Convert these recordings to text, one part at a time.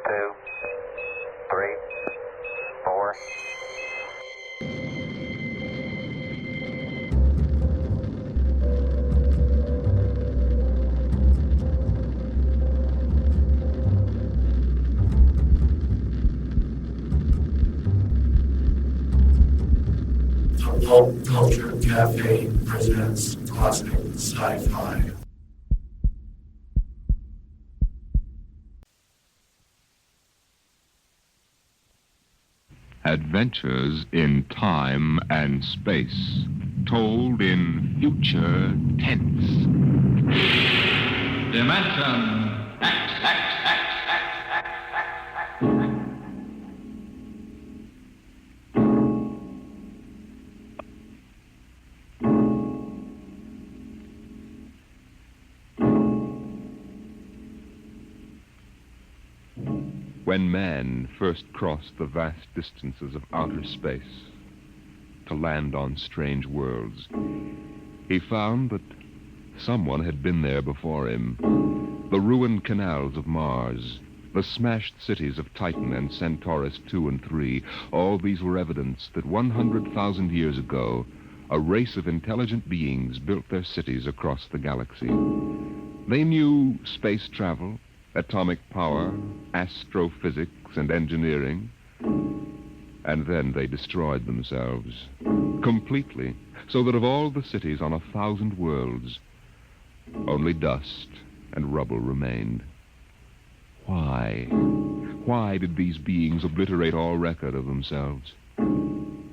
2, 3, 4. Pulp Culture Cafe presents classic sci-fi. Adventures in time and space, told in future tense. Dimension X. When man first crossed the vast distances of outer space to land on strange worlds, he found that someone had been there before him. The ruined canals of Mars, the smashed cities of Titan and Centaurus II and III, all these were evidence that 100,000 years ago, a race of intelligent beings built their cities across the galaxy. They knew space travel, atomic power, astrophysics, and engineering. And then they destroyed themselves completely, so that of all the cities on 1,000 worlds, only dust and rubble remained. Why? Why did these beings obliterate all record of themselves?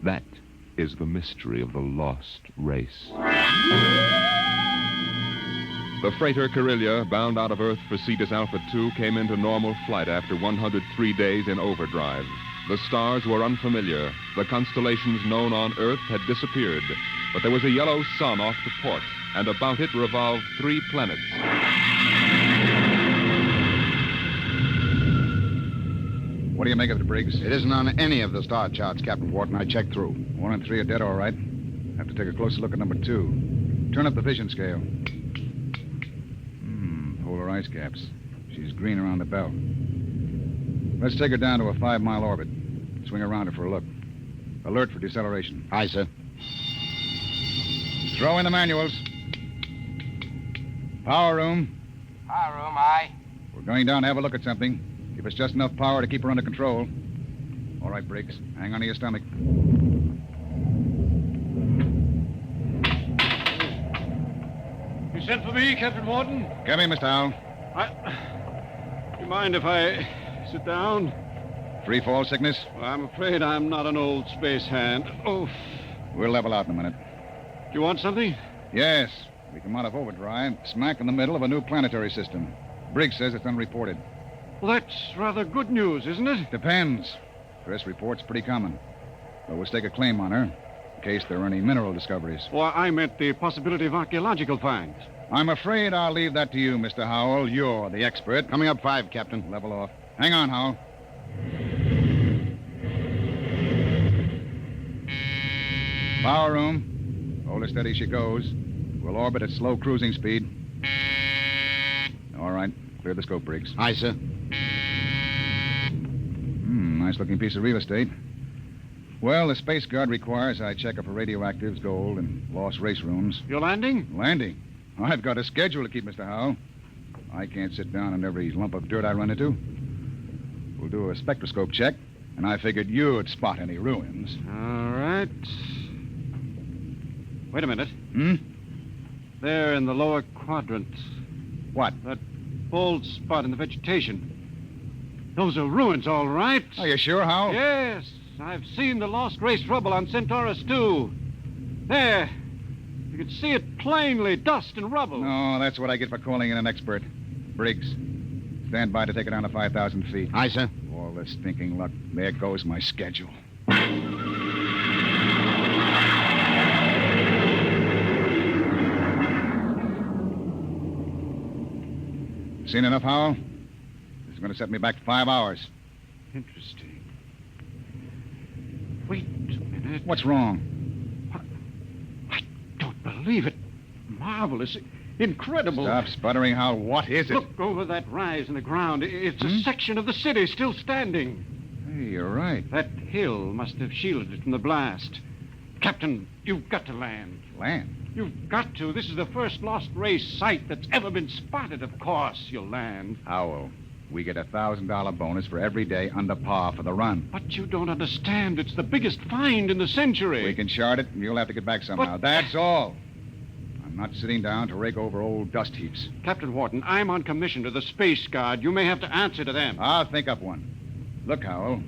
That is the mystery of the lost race. The freighter Carillia, bound out of Earth for Cetus Alpha 2, came into normal flight after 103 days in overdrive. The stars were unfamiliar. The constellations known on Earth had disappeared. But there was a yellow sun off to port, and about it revolved 3 planets. What do you make of it, Briggs? It isn't on any of the star charts, Captain Wharton. I checked through. 1 and 3 are dead, all right. Have to take a closer look at number 2. Turn up the vision scale. Polar ice caps. She's green around the belt. Let's take her down to a 5-mile orbit. Swing around her for a look. Alert for deceleration. Aye, sir. Throw in the manuals. Power room. Power room, aye. We're going down to have a look at something. Give us just enough power to keep her under control. All right, Briggs. Hang on to your stomach. You sent for me, Captain Wharton? Come in, Mr. Howell. Do you mind if I sit down? Free fall sickness? Well, I'm afraid I'm not an old space hand. Oh, We'll level out in a minute. do you want something? Yes. We come out of overdrive, smack in the middle of a new planetary system. Briggs says it's unreported. Well, that's rather good news, isn't it? Depends. Press report's pretty common. But we'll stake a claim on her, in case there are any mineral discoveries. Well, I meant the possibility of archaeological finds. I'm afraid I'll leave that to you, Mr. Howell. You're the expert. Coming up 5, Captain. Level off. Hang on, Howell. Power room. Hold her steady she goes. We'll orbit at slow cruising speed. All right. Clear the scope, Briggs. Aye, sir. Nice-looking piece of real estate. Well, the Space Guard requires I check up for radioactives, gold, and lost race rooms. You're landing? Landing? I've got a schedule to keep, Mr. Howell. I can't sit down on every lump of dirt I run into. We'll do a spectroscope check, and I figured you'd spot any ruins. All right. Wait a minute. Hmm? There in the lower quadrant. What? That bald spot in the vegetation. Those are ruins, all right. Are you sure, Howell? Yes. I've seen the lost race rubble on Centaurus II. There. You can see it plainly, dust and rubble. No, that's what I get for calling in an expert. Briggs, stand by to take it down to 5,000 feet. Aye, sir. All this stinking luck. There goes my schedule. Seen enough, Howell? This is going to set me back 5 hours. Interesting. Wait a minute. What's wrong? I don't believe it. Marvelous. Incredible. Stop sputtering, Hal. What is it? Look over that rise in the ground. It's a section of the city still standing. Hey, you're right. That hill must have shielded it from the blast. Captain, you've got to land. Land. You've got to. This is the first lost race site that's ever been spotted. Of course, you'll land. Howell, we get a $1,000 bonus for every day under par for the run. But you don't understand. It's the biggest find in the century. We can chart it, and you'll have to get back somehow. But- That's all. I'm not sitting down to rake over old dust heaps. Captain Wharton, I'm on commission to the Space Guard. You may have to answer to them. I'll think up one. Look, Howell,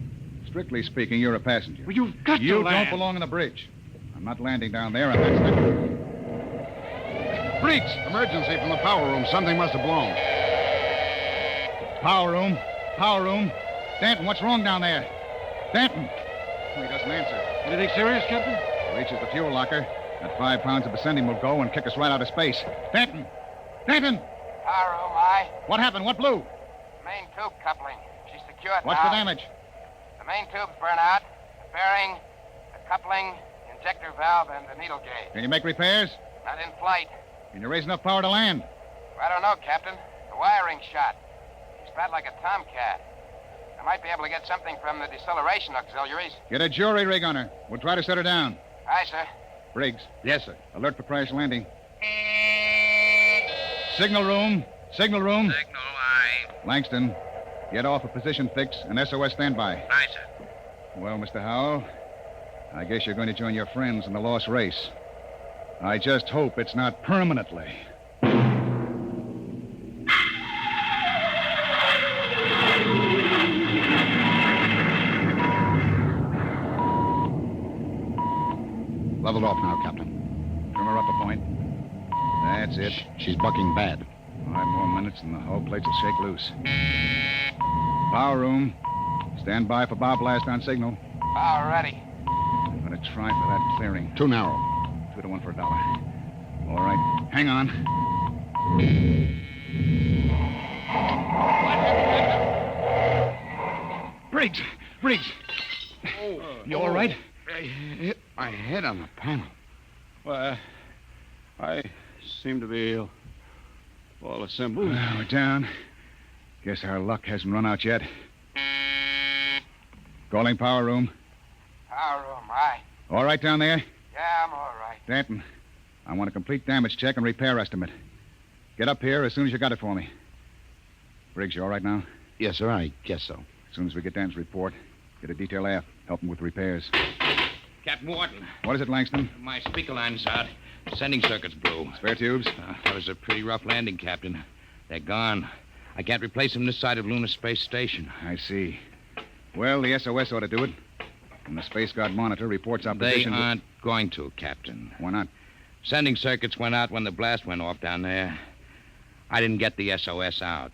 strictly speaking, you're a passenger. Well, you've got You to land. don't belong on the bridge. I'm not landing down there, and that's it. Briggs! Emergency from the power room. Something must have blown. Power room. Power room. Danton, what's wrong down there? Danton. Oh, he doesn't answer. Anything serious, Captain? Reaches the fuel locker. That 5 pounds of ascending will go and kick us right out of space. Danton! Danton! Power room, aye. What happened? What blew? Main tube coupling. She's secured What's now. the damage? The main tubes burn out. The bearing, the coupling, the injector valve, and the needle gauge. Can you make repairs? Not in flight. Can you raise enough power to land? I don't know, Captain. The wiring's shot. She's bad like a tomcat. I might be able to get something from the deceleration auxiliaries. Get a jury rig on her. We'll try to set her down. Aye, sir. Briggs, Yes, sir. alert for crash landing. Signal room. Signal room. Signal, aye. Langston, get off a position fix and SOS standby. Aye, sir. Well, Mr. Howell, I guess you're going to join your friends in the lost race. I just hope it's not permanently. Leveled off now, Captain. Trim her up a point. That's it. She's bucking bad. 5 more minutes and the hull plates will shake loose. Power room. Stand by for bow blast on signal. Power ready. I'm going to try for that clearing. Too narrow. 2 to 1 for $1. All right. Hang on. Briggs! Briggs! You all right? I hit my head on the panel. Well, I seem to be all assembled. We're down. Guess our luck hasn't run out yet. Calling power room. Power room, aye. All right down there? Yeah, I'm all right. Danton, I want a complete damage check and repair estimate. Get up here as soon as you got it for me. Briggs, you all right now? Yes, sir. I guess so. As soon as we get Dan's report, get a detail aft. Help him with repairs. Captain Wharton, What is it, Langston? my speaker line's out. Sending circuits blew. Spare tubes? That was a pretty rough landing, Captain. They're gone. I can't replace them this side of Lunar Space Station. I see. Well, the SOS ought to do it. And the Space Guard monitor reports our They position. aren't going to, Captain. Why not? Sending circuits went out when the blast went off down there. I didn't get the SOS out.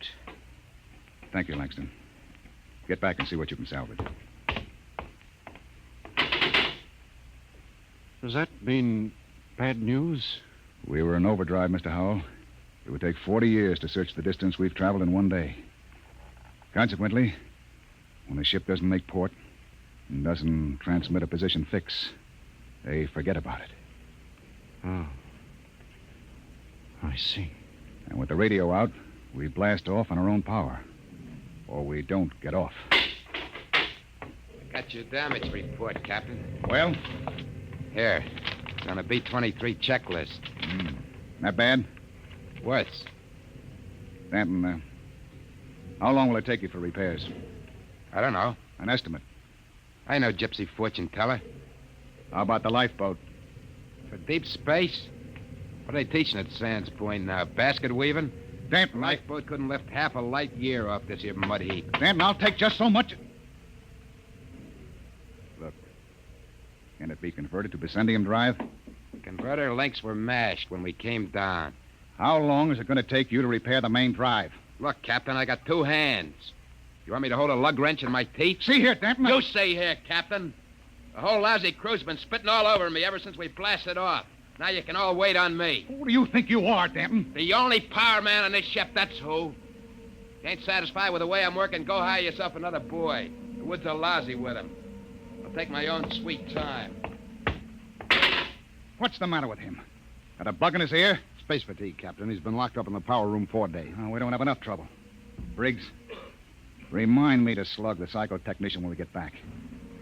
Thank you, Langston. Get back and see what you can salvage. Does that mean bad news? We were in overdrive, Mr. Howell. It would take 40 years to search the distance we've traveled in one day. Consequently, when a ship doesn't make port and doesn't transmit a position fix, they forget about it. Oh. I see. And with the radio out, we blast off on our own power. Or we don't get off. Got your damage report, Captain. Well, Here. It's on a B-23 checklist. not bad. Worse. Danton, how long will it take you for repairs? I don't know. An estimate. I know gypsy fortune teller. How about the lifeboat? For deep space? What are they teaching at Sands Point now? Basket weaving? Danton, Lifeboat couldn't lift half a light year off this here mud heap. Danton, I'll take just so much. Look, can it be converted to Bessendium drive? Converter links were mashed when we came down. How long is it going to take you to repair the main drive? Look, Captain, I got 2 hands. You want me to hold a lug wrench in my teeth? See here, Danton. You stay here, Captain. The whole lousy crew's been spitting all over me ever since we blasted off. Now you can all wait on me. Who do you think you are, Danton? The only power man on this ship, that's who. If you ain't satisfied with the way I'm working, go hire yourself another boy. The woods are lousy with him. I'll take my own sweet time. What's the matter with him? Got a bug in his ear? space fatigue, Captain. He's been locked up in the power room 4 days. Oh, we don't have enough trouble. Briggs, remind me to slug the psycho-technician when we get back.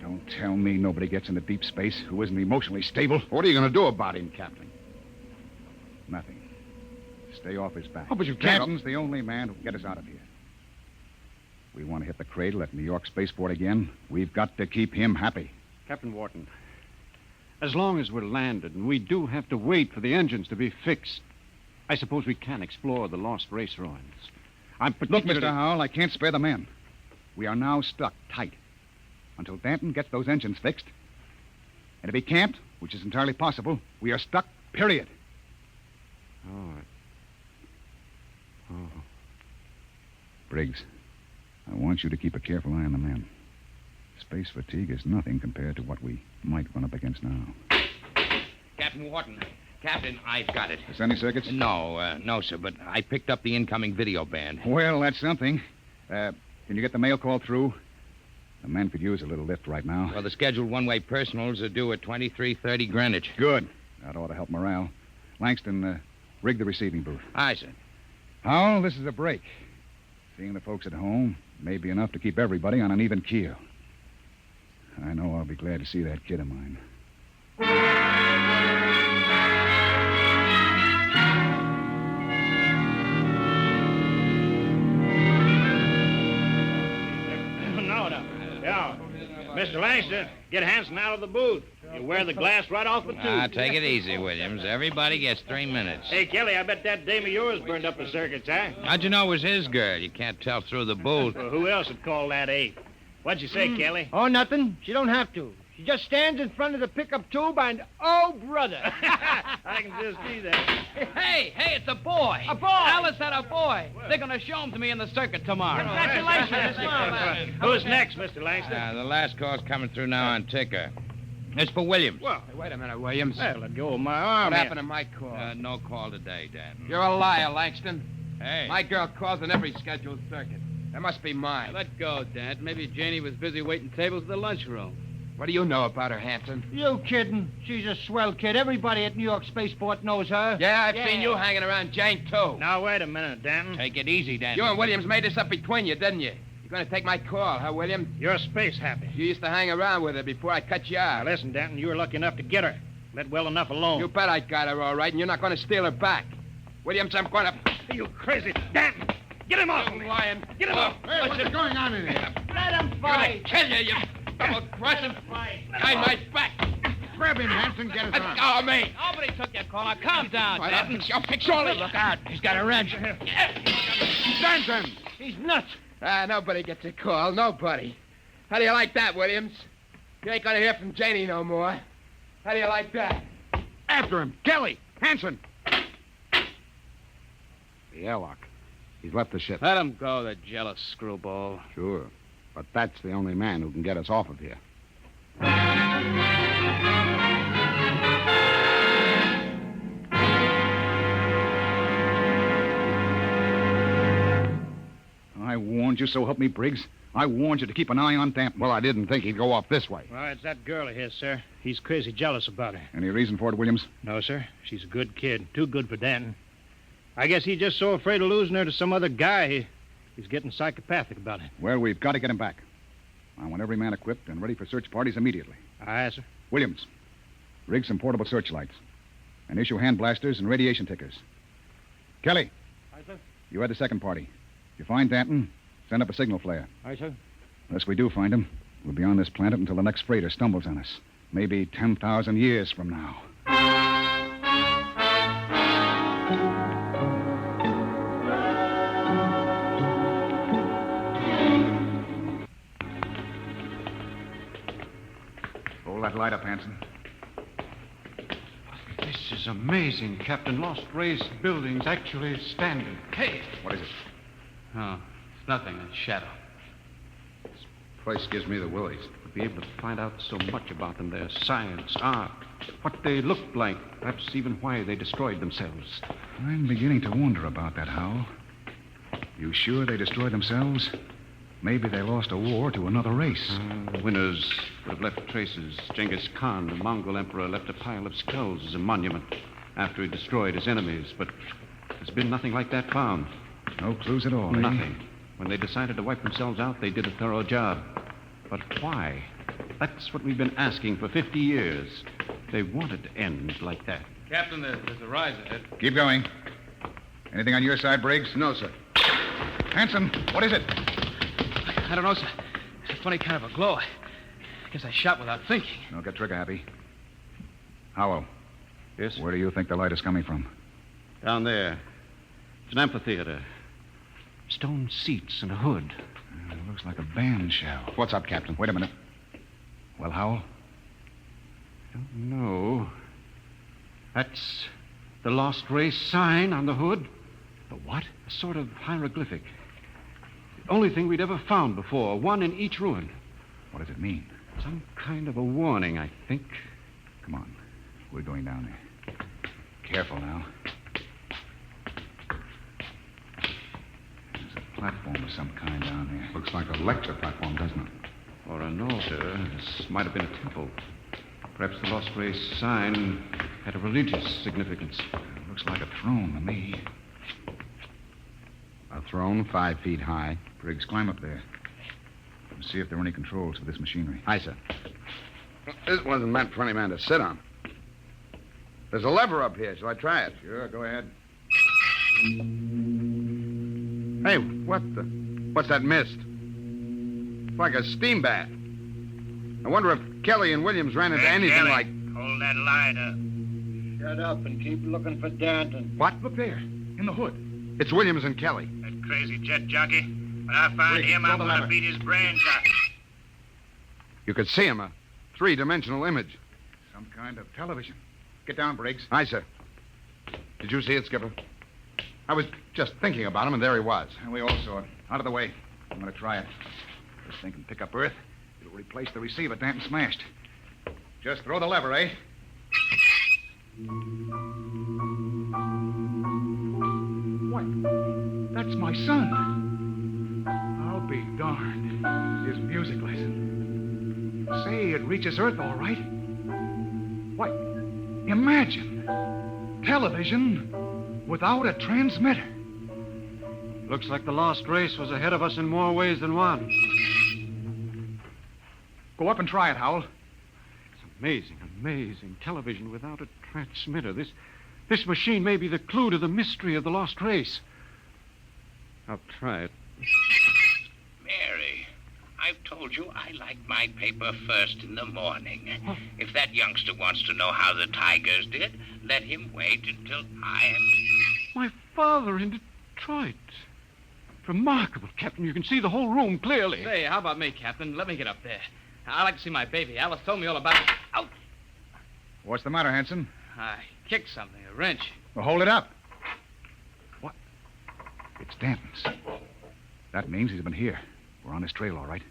Don't tell me nobody gets into deep space who isn't emotionally stable. What are you going to do about him, Captain? Nothing. Stay off his back. Oh, but you can't... Captain's the only man who can get us out of here. We want to hit the cradle at New York Spaceport again. We've got to keep him happy. Captain Wharton, as long as we're landed and we do have to wait for the engines to be fixed, I suppose we can explore the lost race ruins. Look, Mr. Howell, I can't spare the men. We are now stuck tight until Danton gets those engines fixed. And if he can't, which is entirely possible, we are stuck, period. All right. Oh. Briggs, I want you to keep a careful eye on the men. Space fatigue is nothing compared to what we might run up against now. Captain Wharton. Captain, I've got it. Is there any circuits? No, sir, but I picked up the incoming video band. Well, that's something. Can you get the mail call through? The men could use a little lift right now. Well, the scheduled one-way personals are due at 23:30 Greenwich. Good. That ought to help morale. Langston, rig the receiving booth. Aye, sir. Howell, this is a break. Seeing the folks at home may be enough to keep everybody on an even keel. I know I'll be glad to see that kid of mine. Yeah. Mr. Langston, get Hanson out of the booth. You wear the glass right off the tube. Take it easy, Williams. Everybody gets 3 minutes. Hey, Kelly, I bet that dame of yours burned up the circuits, huh? How'd you know it was his girl? You can't tell through the booth. Well, who else would call that eight? What'd you say, Kelly? Oh, nothing. She don't have to. She just stands in front of the pickup tube and, oh, brother. I can just see that. Hey, it's a boy. A boy. Alice had a boy. They're going to show him to me in the circuit tomorrow. Congratulations. Who's next, Mr. Langston? The last call's coming through now on ticker. It's for Williams. Well, Hey, wait a minute, Williams. well, let go of my arm. What here. happened to my call? No call today, Dan. You're a liar, Langston. Hey. My girl calls on every scheduled circuit. That must be mine. Let go, Dad. Maybe Janie was busy waiting tables at the lunchroom. What do you know about her, Hanson? You kidding? She's a swell kid. Everybody at New York Spaceport knows her. Yeah, I've seen you hanging around Jane, too. Now, wait a minute, Danton. Take it easy, Dan. You and Williams made this up between you, didn't you? You're going to take my call, huh, Williams? You're space happy. You used to hang around with her before I cut you Now, out. listen, Danton, you were lucky enough to get her. Let well enough alone. You bet I got her all right, and you're not going to steal her back. Williams, I'm going to... You crazy. Danton, get him off of me. Lion. Get him off. Hey, what's going on in here? Let him I'm going fight. to kill you, you double-crossing... Behind my back. Grab him, Hanson. Get his Let arm. go of me. Nobody took your call. Now, calm down, I'll Dad. fix your Look out. He's got a wrench. Danton! He's nuts. Nobody gets a call. Nobody. How do you like that, Williams? You ain't going to hear from Janie no more. How do you like that? After him. Kelly! Hanson! The airlock. He's left the ship. Let him go, the jealous screwball. Sure. But that's the only man who can get us off of here. I warned you, so help me, Briggs. I warned you to keep an eye on Danton. Well, I didn't think he'd go off this way. Well, it's that girl of his, sir. He's crazy jealous about her. Any reason for it, Williams? No, sir. She's a good kid. Too good for Danton. I guess he's just so afraid of losing her to some other guy, he's getting psychopathic about it. Well, we've got to get him back. I want every man equipped and ready for search parties immediately. Aye, sir. Williams, rig some portable searchlights and issue hand blasters and radiation tickers. Kelly, Aye, sir. you had the second party. If you find Danton, send up a signal flare. Aye, sir. Unless we do find him, we'll be on this planet until the next freighter stumbles on us. Maybe 10,000 years from now. Hold that light up, Hanson. This is amazing, Captain. Lost Race buildings actually standing. Hey. What is it? Oh, it's nothing. A shadow. Place gives me the willies. To be able to find out so much about them, their science, art, what they looked like, perhaps even why they destroyed themselves. I'm beginning to wonder about that, Howell. You sure they destroyed themselves? Maybe they lost a war to another race. The winners would have left traces. Genghis Khan, the Mongol emperor, left a pile of skulls as a monument. after he destroyed his enemies, but there's been nothing like that found. No clues at all, eh? Nothing. When they decided to wipe themselves out, they did a thorough job. But why? That's what we've been asking for 50 years. They wanted to end like that. Captain, there's a rise ahead. Keep going. Anything on your side, Briggs? No, sir. Hanson, what is it? I don't know, sir. It's a funny kind of a glow. I guess I shot without thinking. Don't get trigger happy. Howell, Yes? where do you think the light is coming from? Down there. It's an amphitheater. Stone seats and a hood. It looks like a band shell. What's up, Captain? Wait a minute. Well, Howell? Don't know. That's the Lost Race sign on the hood. The what? A sort of hieroglyphic. The only thing we'd ever found before, one in each ruin. What does it mean? Some kind of a warning, I think. Come on. We're going down there. Careful now. There's a platform of some kind down there. Looks like a lecture platform, doesn't it? Or an altar. This might have been a temple. Perhaps the Lost Race sign had a religious significance. It looks like a throne to me. A throne 5 feet high. Briggs, climb up there. And see if there are any controls for this machinery. Aye, sir. This wasn't meant for any man to sit on. There's a lever up here. Shall I try it? Sure, go ahead. Hey, what's that mist? It's like a steam bath. I wonder if Kelly and Williams ran into anything Kelly, like... hold that light up. Shut up and keep looking for Danton. What? Look there, in the hood. It's Williams and Kelly. That crazy jet jockey. When I find Briggs, him, pull I'm the going to lever. beat his brains out. You could see him, a three-dimensional image. Some kind of television. Get down, Briggs. Aye, sir. Did you see it, Skipper? I was just thinking about him, and there he was. And we all saw it. Out of the way. I'm going to try it. This thing can pick up Earth. It'll replace the receiver Danton smashed. Just throw the lever, eh? What? That's my son. I'll be darned. His music lesson. Say, it reaches Earth all right. What? Imagine. Television without a transmitter. Looks like the Lost Race was ahead of us in more ways than one. Go up and try it, Howell. It's amazing, amazing. Television without a transmitter. This machine may be the clue to the mystery of the Lost Race. I'll try it. Mary, I've told you I like my paper first in the morning. If that youngster wants to know how the Tigers did, let him wait until I am... My father in Detroit. Remarkable, Captain. You can see the whole room clearly. Say, how about me, Captain? Let me get up there. I'd like to see my baby. Alice told me all about it. Ouch! What's the matter, Hanson? I kicked something, a wrench. Well, hold it up. What? It's Danton's. That means he's been here. We're on his trail, all right.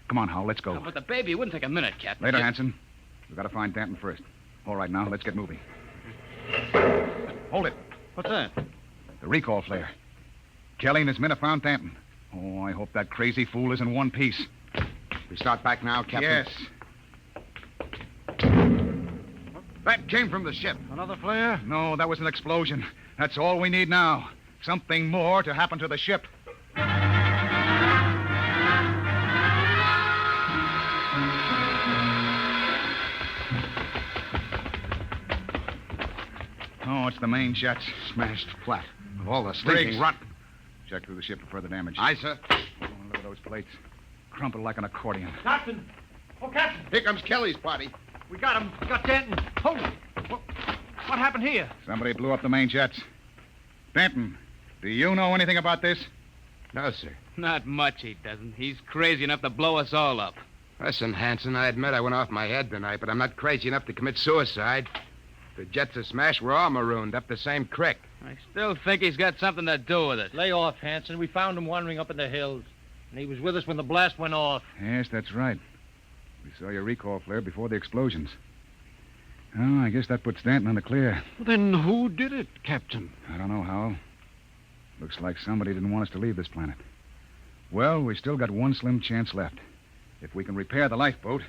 Come on, Howell, let's go. But the baby, it wouldn't take a minute, Captain. Later, Just- Hanson. We've got to find Danton first. All right, now, let's get moving. Hold it. What's that? The recall flare. Kelly and his men have found Danton. Oh, I hope that crazy fool is in one piece. We start back now, Captain? Yes. That came from the ship. Another flare? No, that was an explosion. That's all we need now. Something more to happen to the ship. Oh, it's the main jets. Smashed flat. Of all the Briggs. stinking rot. Check through the ship for further damage. Aye, sir. Oh, look at those plates. Crumpled like an accordion. Captain! Oh, Captain! Here comes Kelly's party. We got him. We got Danton. Hold it. What happened here? Somebody blew up the main jets. Danton, do you know anything about this? No, sir. Not much, he doesn't. He's crazy enough to blow us all up. Listen, Hanson, I admit I went off my head tonight, but I'm not crazy enough to commit suicide. If the jets are smashed, we're all marooned up the same creek. I still think he's got something to do with it. Lay off, Hanson. We found him wandering up in the hills. And he was with us when the blast went off. Yes, that's right. We saw your recall flare before the explosions. Oh, I guess that puts Danton in the clear. Well, then who did it, Captain? I don't know, Howell. Looks like somebody didn't want us to leave this planet. Well, we still got one slim chance left. If we can repair the lifeboat.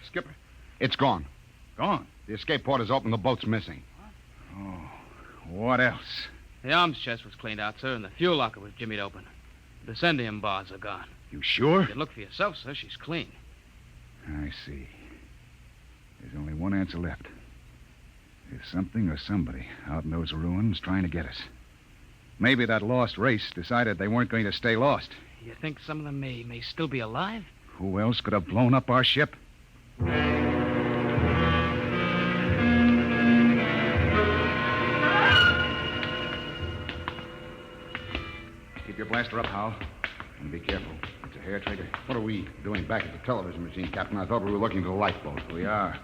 Skipper, it's gone. Gone. The escape port is open. The boat's missing. Oh, what else? The arms chest was cleaned out, sir, and the fuel locker was jimmied open. The descendium bars are gone. You sure? You can look for yourself, sir. She's clean. I see. There's only one answer left. There's something or somebody out in those ruins trying to get us. Maybe that lost race decided they weren't going to stay lost. You think some of them may still be alive? Who else could have blown up our ship? Keep your blaster up, Hal. And be careful. It's a hair trigger. What are we doing back at the television machine, Captain? I thought we were looking for the lifeboat. We are.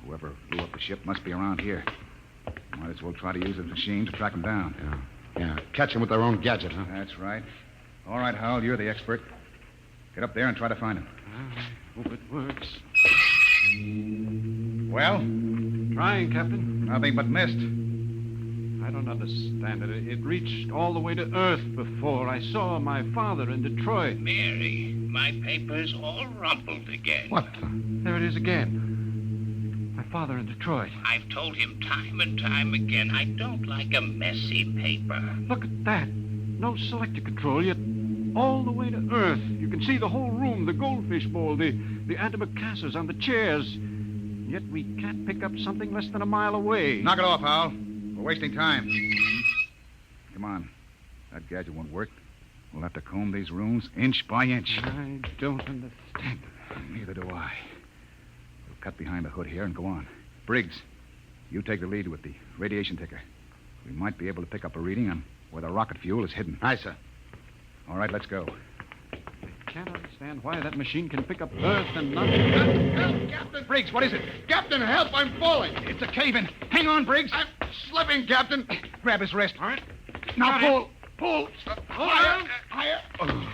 Whoever blew up the ship must be around here. Might as well try to use the machine to track them down. Yeah. Catch them with their own gadget, huh? That's right. All right, Hal, you're the expert. Get up there and try to find them. I hope it works. Well? Trying, Captain. Nothing but mist. I don't understand it. It reached all the way to Earth before. I saw my father in Detroit. Mary, my paper's all rumpled again. What? There it is again. My father in Detroit. I've told him time and time again I don't like a messy paper. Look at that. No selector control, yet all the way to Earth. You can see the whole room, the goldfish bowl, the antimacassars on the chairs. Yet we can't pick up something less than a mile away. Knock it off, Hal. We're wasting time. Come on. That gadget won't work. We'll have to comb these rooms inch by inch. I don't understand. Neither do I. We'll cut behind the hood here and go on. Briggs, you take the lead with the radiation ticker. We might be able to pick up a reading on where the rocket fuel is hidden. Aye, sir. All right, let's go. I can't understand why that machine can pick up Earth and not... Help, Captain! Briggs, what is it? Captain, help! I'm falling! It's a cave-in. Hang on, Briggs. I'm slipping, Captain. Grab his wrist. All right. Now pull. Pull. Higher! Higher! Oh.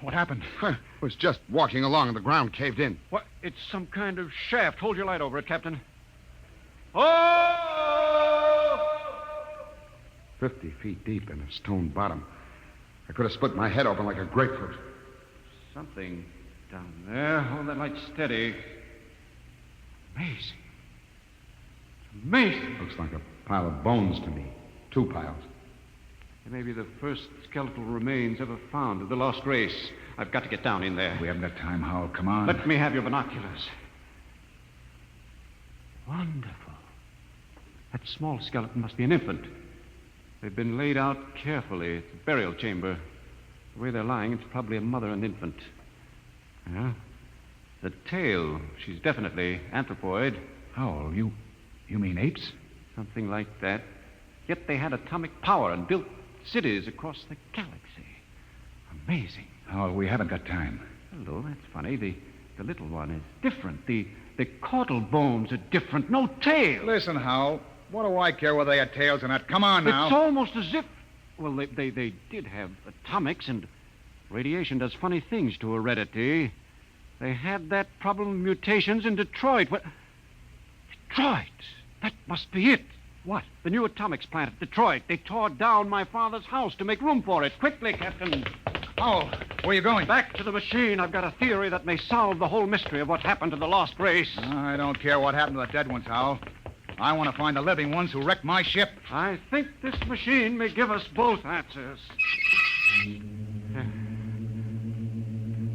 What happened? I was just walking along and the ground caved in. What? It's some kind of shaft. Hold your light over it, Captain. Oh! 50 feet deep in a stone bottom. I could have split my head open like a grapefruit. Something down there. Hold that light steady. Amazing. Amazing. Looks like a pile of bones to me. 2 piles. They may be the first skeletal remains ever found of the lost race. I've got to get down in there. We haven't got time, Hal. Come on. Let me have your binoculars. Wonderful. That small skeleton must be an infant. They've been laid out carefully. It's a burial chamber. The way they're lying, it's probably a mother and infant. Yeah. The tail, she's definitely anthropoid. Hal, you mean apes? Something like that. Yet they had atomic power and built cities across the galaxy. Amazing. Hal, we haven't got time. Hello, that's funny. The little one is different. The caudal bones are different. No tail. Listen, Hal. What do I care whether they had tails or not? Come on now. It's almost as if... Well, they did have atomics, and radiation does funny things to heredity. They had that problem of mutations in Detroit. What? Detroit? That must be it. What? The new atomics plant at Detroit. They tore down my father's house to make room for it. Quickly, Captain. Oh, where are you going? Back to the machine. I've got a theory that may solve the whole mystery of what happened to the lost race. I don't care what happened to the dead ones, Hal. I want to find the living ones who wrecked my ship. I think this machine may give us both answers.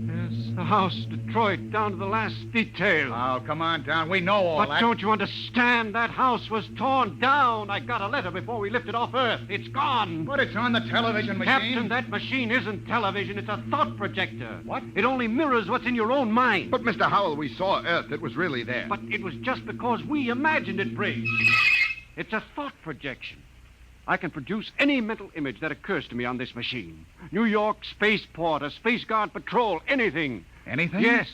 There's the house, Detroit, down to the last detail. Oh, come on down. We know all But that. don't you understand? That house was torn down. I got a letter before we lifted off Earth. It's gone. But it's on the television machine. Captain, that machine isn't television. It's a thought projector. What? It only mirrors what's in your own mind. But, Mr. Howell, we saw Earth. It was really there. But it was just because we imagined it, Briggs. It's a thought projection. I can produce any mental image that occurs to me on this machine. New York spaceport, a Space Guard patrol, anything. Anything? Yes.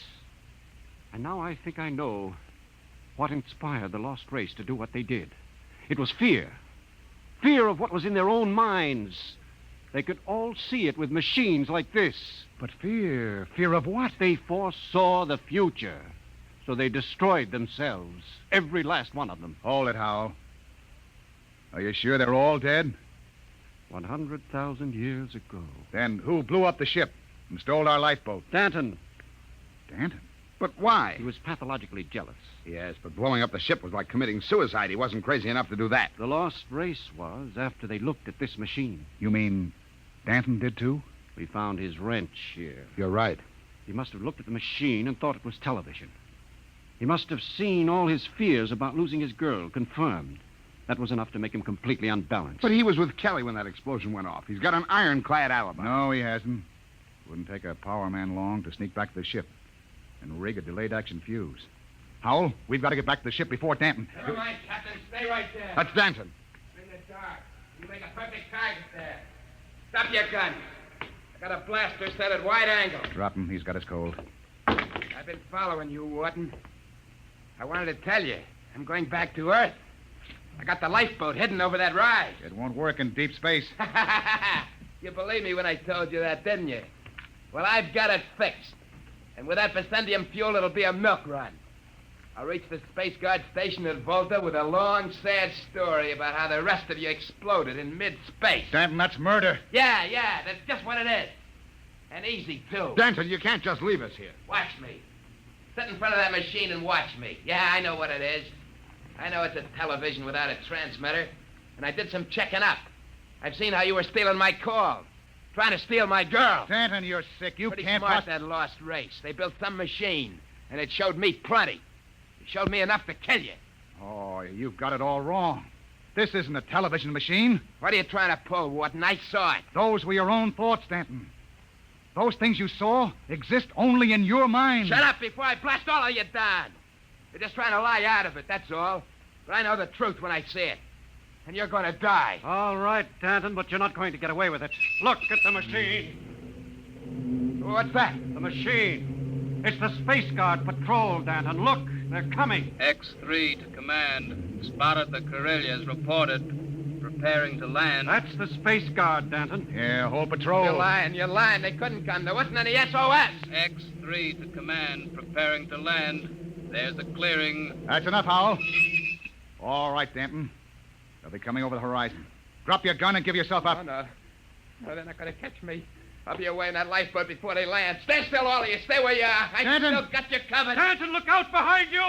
And now I think I know what inspired the lost race to do what they did. It was fear. Fear of what was in their own minds. They could all see it with machines like this. But fear? Fear of what? They foresaw the future. So they destroyed themselves. Every last one of them. Hold it, Howell. Are you sure they're all dead? 100,000 years ago. Then who blew up the ship and stole our lifeboat? Danton. Danton? But why? He was pathologically jealous. Yes, but blowing up the ship was like committing suicide. He wasn't crazy enough to do that. The lost race was after they looked at this machine. You mean Danton did too? We found his wrench here. You're right. He must have looked at the machine and thought it was television. He must have seen all his fears about losing his girl confirmed. That was enough to make him completely unbalanced. But he was with Kelly when that explosion went off. He's got an ironclad alibi. No, he hasn't. Wouldn't take a power man long to sneak back to the ship and rig a delayed action fuse. Howell, we've got to get back to the ship before Danton. Never mind, Captain. Stay right there. That's Danton. In the dark. You make a perfect target there. Stop your gun. I got a blaster set at wide angle. Drop him. He's got us cold. I've been following you, Wharton. I wanted to tell you. I'm going back to Earth. I got the lifeboat hidden over that rise. It won't work in deep space. You believed me when I told you that, didn't you? Well, I've got it fixed. And with that Vicendium fuel, it'll be a milk run. I'll reach the Space Guard station at Volta with a long, sad story about how the rest of you exploded in mid-space. Danton, that's murder. Yeah, that's just what it is. And easy, too. Danton, you can't just leave us here. Watch me. Sit in front of that machine and watch me. Yeah, I know what it is. I know it's a television without a transmitter. And I did some checking up. I've seen how you were stealing my calls. Trying to steal my girl. Danton, you're sick. You Pretty can't smart, that lost race. They built some machine, and it showed me plenty. It showed me enough to kill you. Oh, you've got it all wrong. This isn't a television machine. What are you trying to pull, Wharton? I saw it. Those were your own thoughts, Danton. Those things you saw exist only in your mind. Shut up before I blast all of you down. You're just trying to lie out of it, that's all. But I know the truth when I see it. And you're going to die. All right, Danton, but you're not going to get away with it. Look at the machine. What's that? The machine. It's the Space Guard patrol, Danton. Look, they're coming. X-3 to command. Spotted the Corellias, reported. Preparing to land. That's the Space Guard, Danton. Yeah, whole patrol. You're lying. They couldn't come. There wasn't any SOS. X-3 to command. Preparing to land. There's a clearing. That's enough, Howell. All right, Danton. They'll be coming over the horizon. Drop your gun and give yourself up. Oh, no. No, they're not going to catch me. I'll be away in that lifeboat before they land. Stand still, all of you. Stay where you are. I still got you covered. Danton, look out behind you!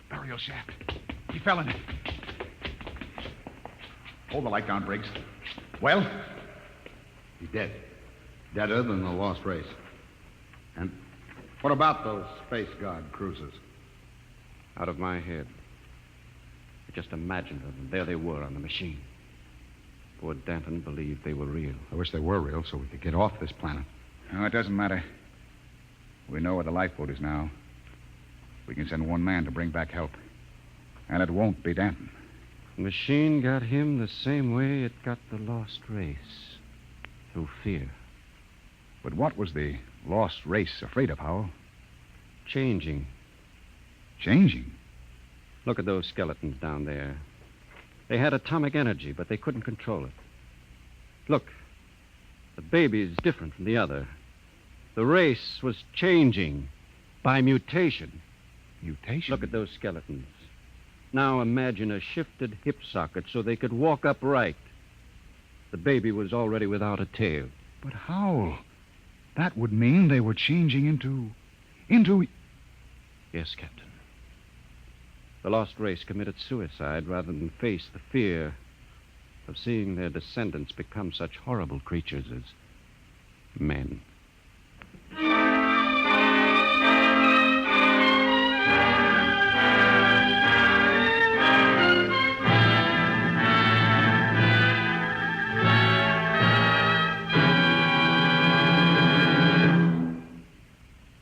Burial shaft. He fell in it. Hold the light down, Briggs. Well? He's dead. Deader than the lost race. And what about those Space Guard cruisers? Out of my head. I just imagined them, and there they were on the machine. Poor Danton believed they were real. I wish they were real so we could get off this planet. No, it doesn't matter. We know where the lifeboat is now. We can send one man to bring back help. And it won't be Danton. The machine got him the same way it got the lost race. Through fear. But what was the lost race afraid of, Howell? Changing. Changing? Look at those skeletons down there. They had atomic energy, but they couldn't control it. Look, the baby is different from the other. The race was changing by mutation. Mutation? Look at those skeletons. Now imagine a shifted hip socket so they could walk upright. The baby was already without a tail. But Howell, that would mean they were changing into... Yes, Captain. The lost race committed suicide rather than face the fear of seeing their descendants become such horrible creatures as men.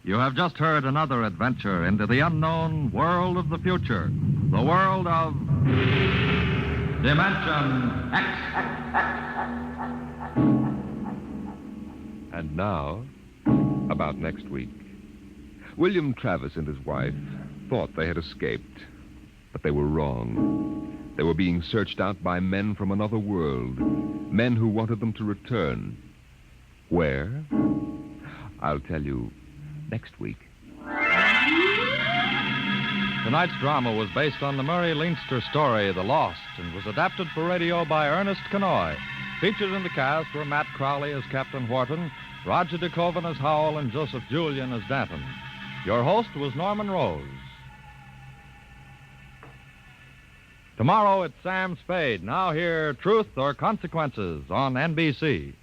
You have just heard another adventure into the unknown world of the future, the world of Dimension X. And now, about next week. William Travis and his wife thought they had escaped, but they were wrong. They were being searched out by men from another world, men who wanted them to return. Where? I'll tell you next week. Tonight's drama was based on the Murray Leinster story, The Lost, and was adapted for radio by Ernest Kenoy. Featured in the cast were Matt Crowley as Captain Wharton, Roger DeKoven as Howell, and Joseph Julian as Danton. Your host was Norman Rose. Tomorrow it's Sam Spade. Now hear Truth or Consequences on NBC.